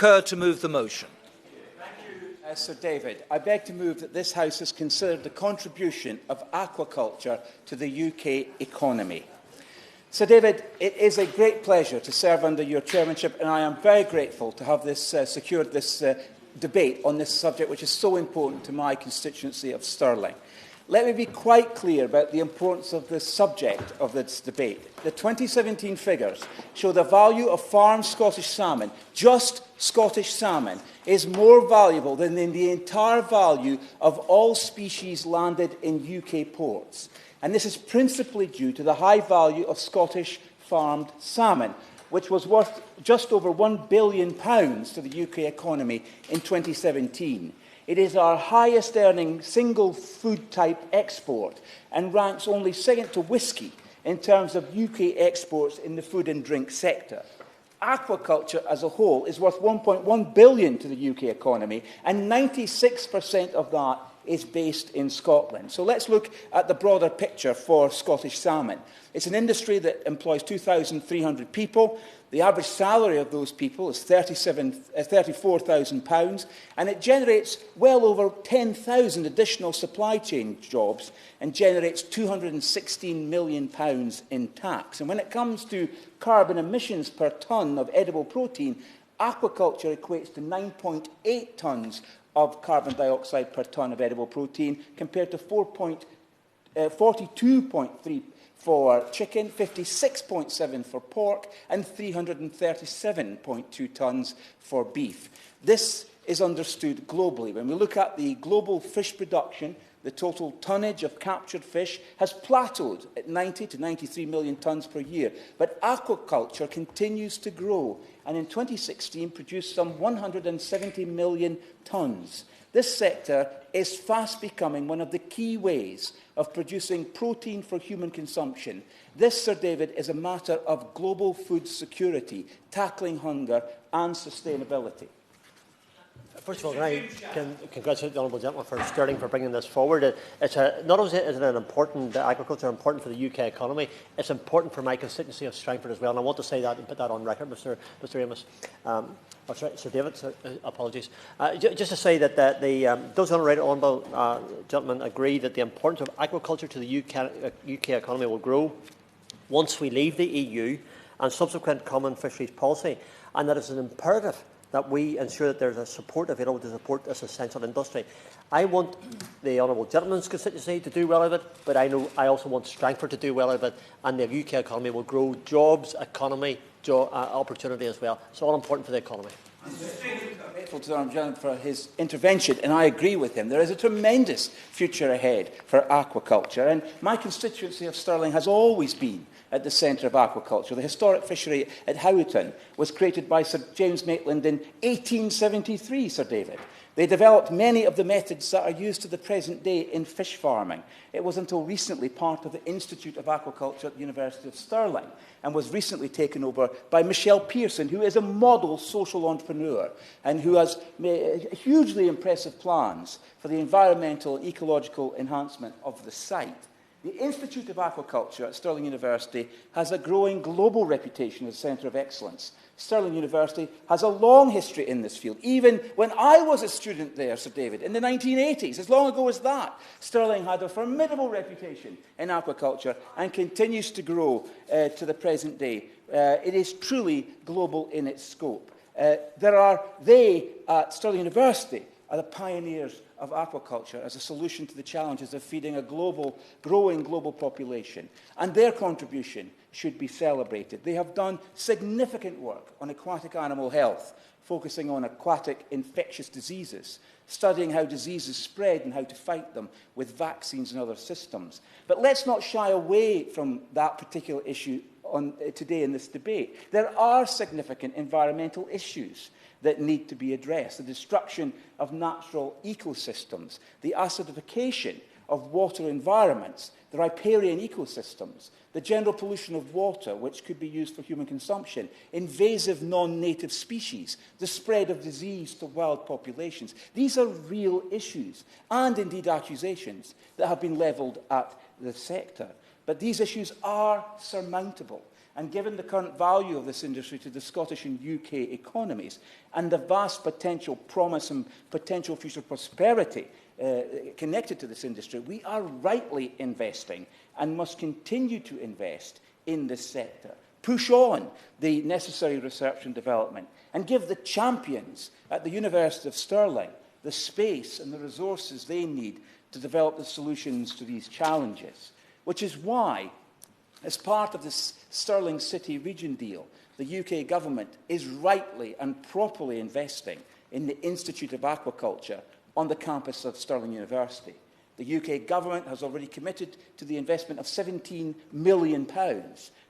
Kerr to move the motion. Sir David, I beg to move that this House has considered the contribution of aquaculture to the UK economy. Sir David, it is a great pleasure to serve under your chairmanship, and I am very grateful to have this secured this debate on this subject, which is so important to my constituency of Stirling. Let me be quite clear about the importance of the subject of this debate. The 2017 figures show the value of farmed Scottish salmon, just Scottish salmon, is more valuable than the entire value of all species landed in UK ports. And this is principally due to the high value of Scottish farmed salmon, which was worth just over £1 billion to the UK economy in 2017. It is our highest earning single food type export and ranks only second to whisky in terms of UK exports in the food and drink sector. Aquaculture as a whole is worth £1.1 billion to the UK economy, and 96% of that is based in Scotland. So let's look at the broader picture for Scottish salmon. It's an industry that employs 2,300 people. The average salary of those people is £34,000, and it generates well over 10,000 additional supply chain jobs and generates £216 million in tax. And when it comes to carbon emissions per tonne of edible protein, aquaculture equates to 9.8 tonnes of carbon dioxide per tonne of edible protein, compared to 42.3 for chicken, 56.7 for pork, and 337.2 tonnes for beef. This is understood globally. When we look at the global fish production, the total tonnage of captured fish has plateaued at 90 to 93 million tonnes per year. But aquaculture continues to grow, and in 2016 produced some 170 million tonnes. This sector is fast becoming one of the key ways of producing protein for human consumption. This, Sir David, is a matter of global food security, tackling hunger and sustainability. First of all, can congratulate the Honourable Gentleman for Stirling for bringing this forward. Not only is it an important agriculture, important for the UK economy, it's important for my constituency of Strangford as well. And I want to say that and put that on record, Mr. Amos. Sir David, apologies. Just to say that those honourable gentlemen agree that the importance of aquaculture to the UK economy will grow once we leave the EU and subsequent common fisheries policy, and that it's an imperative that we ensure that there is a support available to support this essential industry. I want the honourable gentleman's constituency to do well with it, but I know I also want Strangford to do well with it, and the UK economy will grow jobs, economy, opportunity as well. It's all important for the economy. I'm grateful to the Honourable Gentleman for his intervention, and I agree with him. There is a tremendous future ahead for aquaculture, and my constituency of Stirling has always been at the centre of aquaculture. The historic fishery at Howton was created by Sir James Maitland in 1873, Sir David. They developed many of the methods that are used to the present day in fish farming. It was until recently part of the Institute of Aquaculture at the University of Stirling, and was recently taken over by Michelle Pearson, who is a model social entrepreneur and who has made hugely impressive plans for the environmental and ecological enhancement of the site. The Institute of Aquaculture at Stirling University has a growing global reputation as a centre of excellence. Stirling University has a long history in this field. Even when I was a student there, Sir David, in the 1980s, as long ago as that, Stirling had a formidable reputation in aquaculture and continues to grow to the present day. It is truly global in its scope. They at Stirling University are the pioneers of aquaculture as a solution to the challenges of feeding a growing global population. And their contribution should be celebrated. They have done significant work on aquatic animal health, focusing on aquatic infectious diseases, studying how diseases spread and how to fight them with vaccines and other systems. But let's not shy away from that particular issue today in this debate. There are significant environmental issues that need to be addressed. The destruction of natural ecosystems, the acidification of water environments, the riparian ecosystems, the general pollution of water, which could be used for human consumption, invasive non-native species, the spread of disease to wild populations. These are real issues, and indeed accusations, that have been levelled at the sector. But these issues are surmountable. And given the current value of this industry to the Scottish and UK economies, and the vast potential promise and potential future prosperity connected to this industry, we are rightly investing and must continue to invest in this sector. Push on the necessary research and development, and give the champions at the University of Stirling the space and the resources they need to develop the solutions to these challenges. Which is why, as part of this Stirling City region deal, the UK government is rightly and properly investing in the Institute of Aquaculture on the campus of Stirling University. The UK government has already committed to the investment of £17 million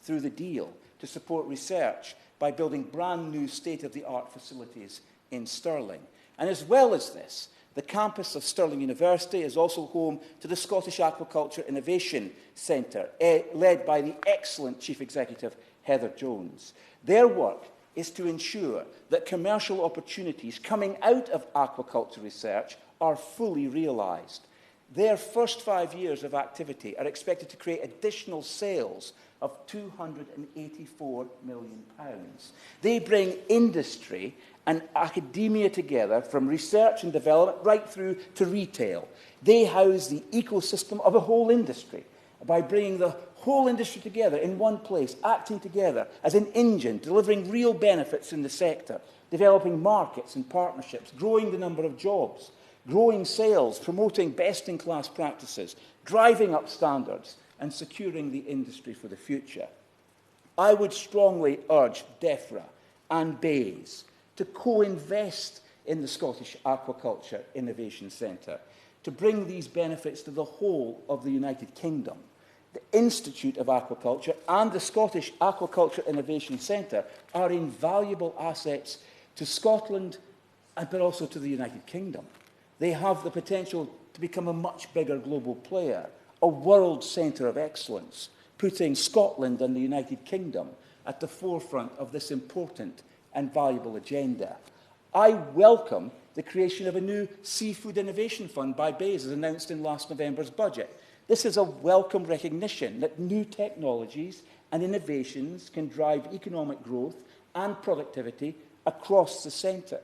through the deal to support research by building brand new state-of-the-art facilities in Stirling. And as well as this, the campus of Stirling University is also home to the Scottish Aquaculture Innovation Centre, led by the excellent Chief Executive, Heather Jones. Their work is to ensure that commercial opportunities coming out of aquaculture research are fully realised. Their first 5 years of activity are expected to create additional sales of £284 million. They bring industry and academia together, from research and development right through to retail. They house the ecosystem of a whole industry by bringing the whole industry together in one place, acting together as an engine, delivering real benefits in the sector, developing markets and partnerships, growing the number of jobs, growing sales, promoting best-in-class practices, driving up standards, and securing the industry for the future. I would strongly urge DEFRA and BAYS to co-invest in the Scottish Aquaculture Innovation Centre to bring these benefits to the whole of the United Kingdom. The Institute of Aquaculture and the Scottish Aquaculture Innovation Centre are invaluable assets to Scotland, but also to the United Kingdom. They have the potential to become a much bigger global player, a world centre of excellence, putting Scotland and the United Kingdom at the forefront of this important and valuable agenda. I welcome the creation of a new Seafood Innovation Fund by BAYS, as announced in last November's budget. This is a welcome recognition that new technologies and innovations can drive economic growth and productivity across the sector.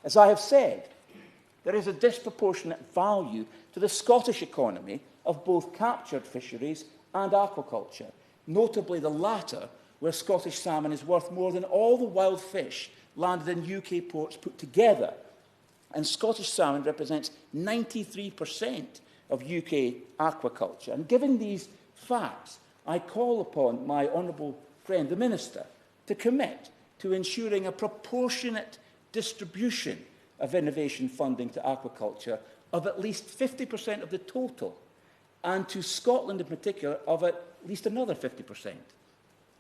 As I have said, there is a disproportionate value to the Scottish economy of both captured fisheries and aquaculture, notably the latter, where Scottish salmon is worth more than all the wild fish landed in UK ports put together. And Scottish salmon represents 93% of UK aquaculture. And given these facts, I call upon my honourable friend, the Minister, to commit to ensuring a proportionate distribution of innovation funding to aquaculture of at least 50% of the total, and to Scotland in particular of at least another 50%.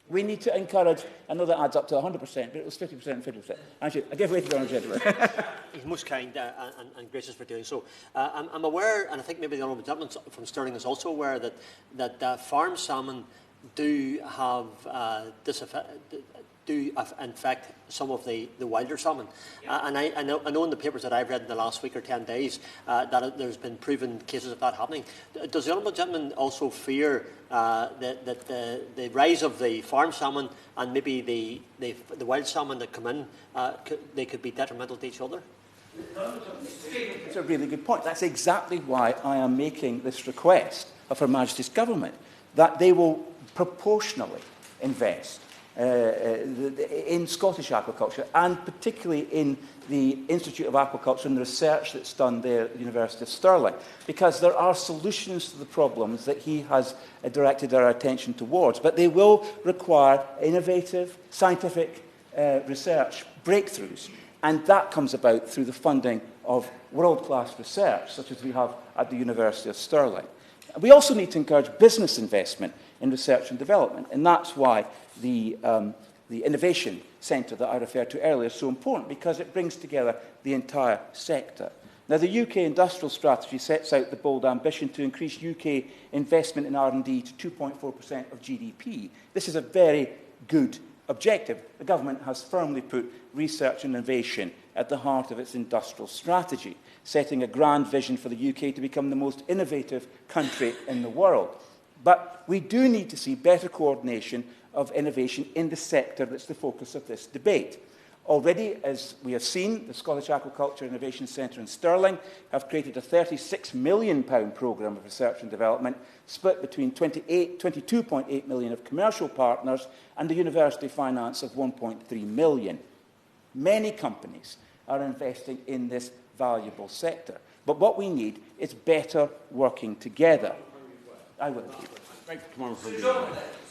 We need to encourage, I know that adds up to 100%, but it was 50% and 50%. Actually, I give way to the Honourable Gentleman. He's most kind and gracious for doing so. I'm aware, and I think maybe the Honourable Gentleman from Stirling is also aware, that farm salmon do have infect some of the wilder salmon. And I know in the papers that I've read in the last week or 10 days that there's been proven cases of that happening. Does the Honourable Gentleman also fear that the rise of the farm salmon and maybe the wild salmon that come in, they could be detrimental to each other? It's a really good point. That's exactly why I am making this request of Her Majesty's Government, that they will proportionally invest in Scottish aquaculture, and particularly in the Institute of Aquaculture and the research that's done there at the University of Stirling, because there are solutions to the problems that he has directed our attention towards, but they will require innovative scientific research breakthroughs, and that comes about through the funding of world-class research, such as we have at the University of Stirling. We also need to encourage business investment in research and development, and that's why the Innovation Centre that I referred to earlier is so important, because it brings together the entire sector. Now, the UK Industrial Strategy sets out the bold ambition to increase UK investment in R&D to 2.4% of GDP. This is a very good objective. The government has firmly put research and innovation at the heart of its industrial strategy, setting a grand vision for the UK to become the most innovative country in the world. But we do need to see better coordination of innovation in the sector that's the focus of this debate. Already, as we have seen, the Scottish Aquaculture Innovation Centre in Stirling have created a £36 million programme of research and development, split between £22.8 million of commercial partners and the university finance of £1.3 million. Many companies are investing in this valuable sector. But what we need is better working together. I will. Thank you,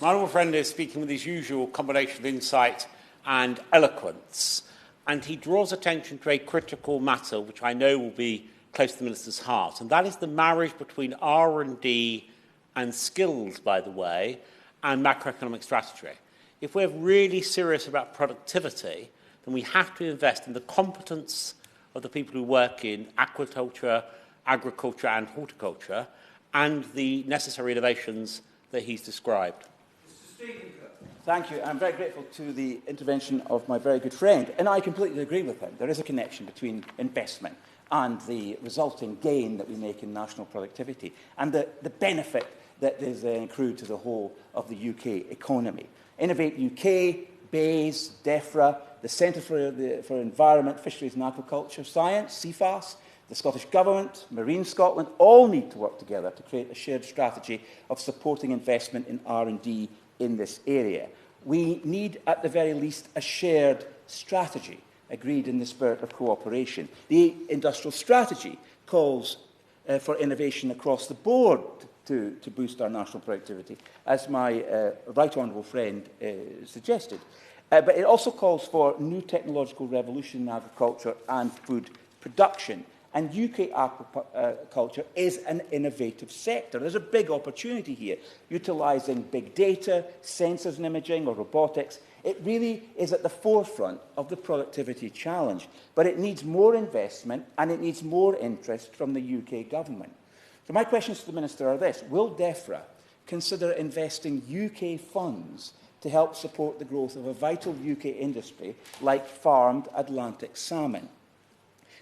my honourable friend is speaking with his usual combination of insight and eloquence, and he draws attention to a critical matter which I know will be close to the Minister's heart, and that is the marriage between R&D and skills, by the way, and macroeconomic strategy. If we're really serious about productivity, then we have to invest in the competence of the people who work in aquaculture, agriculture and horticulture, and the necessary innovations that he's described. Thank you. I'm very grateful to the intervention of my very good friend, and I completely agree with him. There is a connection between investment and the resulting gain that we make in national productivity, and the benefit that is accrued to the whole of the UK economy. Innovate UK, BAYS, DEFRA, the Centre for Environment, Fisheries and Aquaculture Science, CFAS, the Scottish Government, Marine Scotland, all need to work together to create a shared strategy of supporting investment in R&D in this area. We need, at the very least, a shared strategy agreed in the spirit of cooperation. The industrial strategy calls for innovation across the board to boost our national productivity, as my right honourable friend suggested. But it also calls for new technological revolution in agriculture and food production. And UK aquaculture is an innovative sector. There's a big opportunity here, utilising big data, sensors and imaging, or robotics. It really is at the forefront of the productivity challenge. But it needs more investment and it needs more interest from the UK government. So my questions to the Minister are this. Will DEFRA consider investing UK funds to help support the growth of a vital UK industry like farmed Atlantic salmon?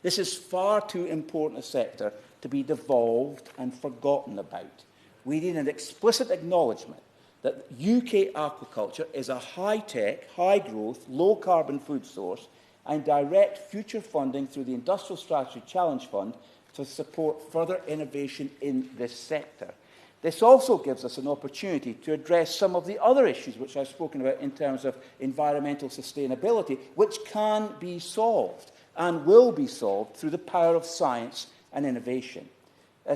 This is far too important a sector to be devolved and forgotten about. We need an explicit acknowledgement that UK aquaculture is a high-tech, high-growth, low-carbon food source, and direct future funding through the Industrial Strategy Challenge Fund to support further innovation in this sector. This also gives us an opportunity to address some of the other issues which I've spoken about in terms of environmental sustainability, which can be solved and will be solved through the power of science and innovation.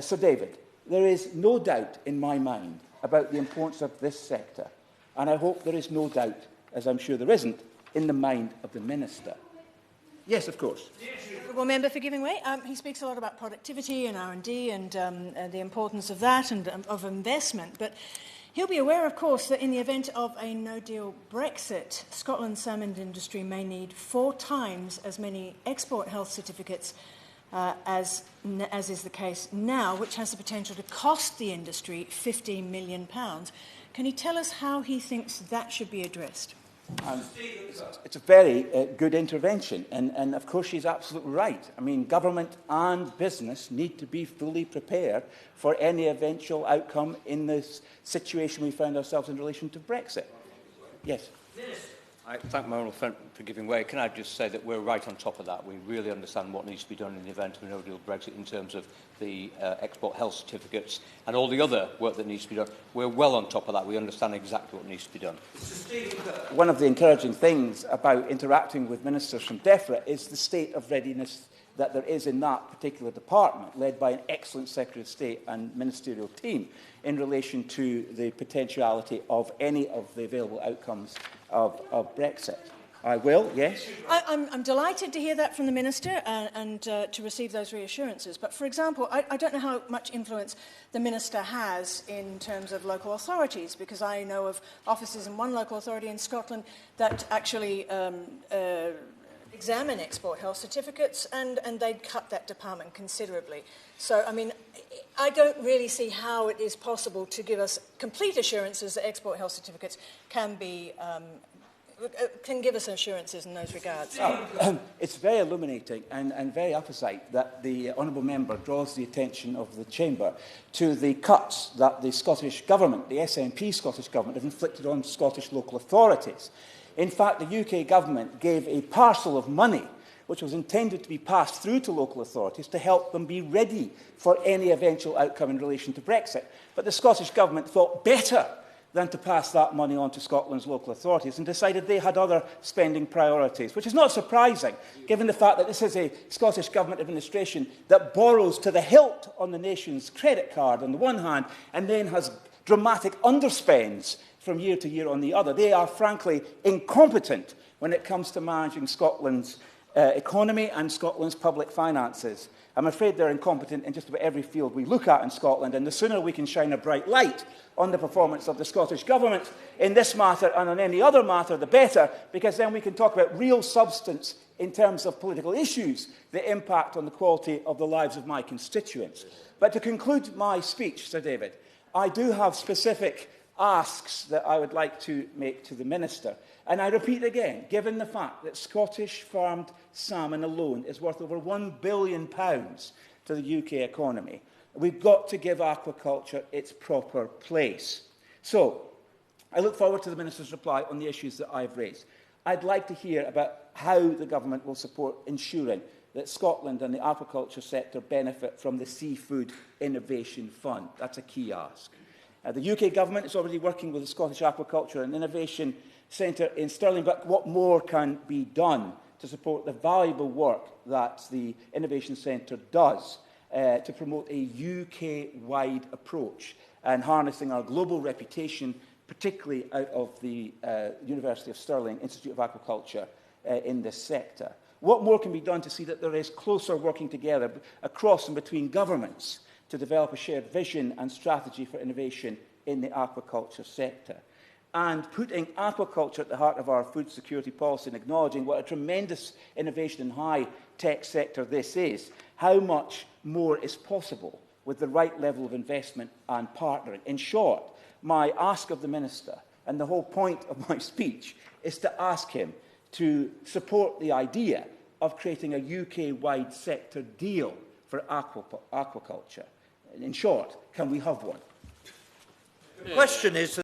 Sir David, there is no doubt in my mind about the importance of this sector, and I hope there is no doubt, as I'm sure there isn't, in the mind of the Minister. Yes, of course. Honourable Member for giving way. He speaks a lot about productivity and R&D and the importance of that and of investment, but he'll be aware, of course, that in the event of a no-deal Brexit, Scotland's salmon industry may need 4 times as many export health certificates as is the case now, which has the potential to cost the industry £15 million. Can he tell us how he thinks that should be addressed? It's a very good intervention, and of course she's absolutely right. I mean, government and business need to be fully prepared for any eventual outcome in this situation we found ourselves in relation to Brexit. Yes. I thank my honourable friend for giving way. Can I just say that we're right on top of that? We really understand what needs to be done in the event of a no-deal Brexit in terms of the export health certificates and all the other work that needs to be done. We're well on top of that. We understand exactly what needs to be done. One of the encouraging things about interacting with ministers from DEFRA is the state of readiness that there is in that particular department, led by an excellent Secretary of State and ministerial team, in relation to the potentiality of any of the available outcomes of Brexit. I will, yes. I'm delighted to hear that from the Minister and to receive those reassurances. But, for example, I don't know how much influence the Minister has in terms of local authorities, because I know of offices in one local authority in Scotland that actually examine export health certificates, and they'd cut that department considerably. So, I mean, I don't really see how it is possible to give us complete assurances that export health certificates can be can give us assurances in those regards. It's very illuminating and very apposite that the honourable member draws the attention of the Chamber to the cuts that the Scottish Government, the SNP Scottish Government, have inflicted on Scottish local authorities. In fact, the UK Government gave a parcel of money which was intended to be passed through to local authorities to help them be ready for any eventual outcome in relation to Brexit. But the Scottish Government thought better than to pass that money on to Scotland's local authorities and decided they had other spending priorities, which is not surprising, given the fact that this is a Scottish Government administration that borrows to the hilt on the nation's credit card on the one hand and then has dramatic underspends from year to year on the other. They are frankly incompetent when it comes to managing Scotland's economy and Scotland's public finances. I'm afraid they're incompetent in just about every field we look at in Scotland, and the sooner we can shine a bright light on the performance of the Scottish Government in this matter and on any other matter, the better, because then we can talk about real substance in terms of political issues that impact on the quality of the lives of my constituents. But to conclude my speech, Sir David, I do have specific asks that I would like to make to the Minister. And I repeat again, given the fact that Scottish farmed salmon alone is worth over £1 billion to the UK economy, we've got to give aquaculture its proper place. So, I look forward to the Minister's reply on the issues that I've raised. I'd like to hear about how the Government will support ensuring that Scotland and the aquaculture sector benefit from the Seafood Innovation Fund. That's a key ask. The UK Government is already working with the Scottish Aquaculture and Innovation Centre in Stirling, but what more can be done to support the valuable work that the Innovation Centre does to promote a UK-wide approach and harnessing our global reputation, particularly out of the University of Stirling Institute of Aquaculture in this sector? What more can be done to see that there is closer working together across and between governments to develop a shared vision and strategy for innovation in the aquaculture sector? And putting aquaculture at the heart of our food security policy and acknowledging what a tremendous innovation and high-tech sector this is, how much more is possible with the right level of investment and partnering? In short, my ask of the Minister, and the whole point of my speech, is to ask him to support the idea of creating a UK-wide sector deal for aquaculture. In short, can we have one? The question is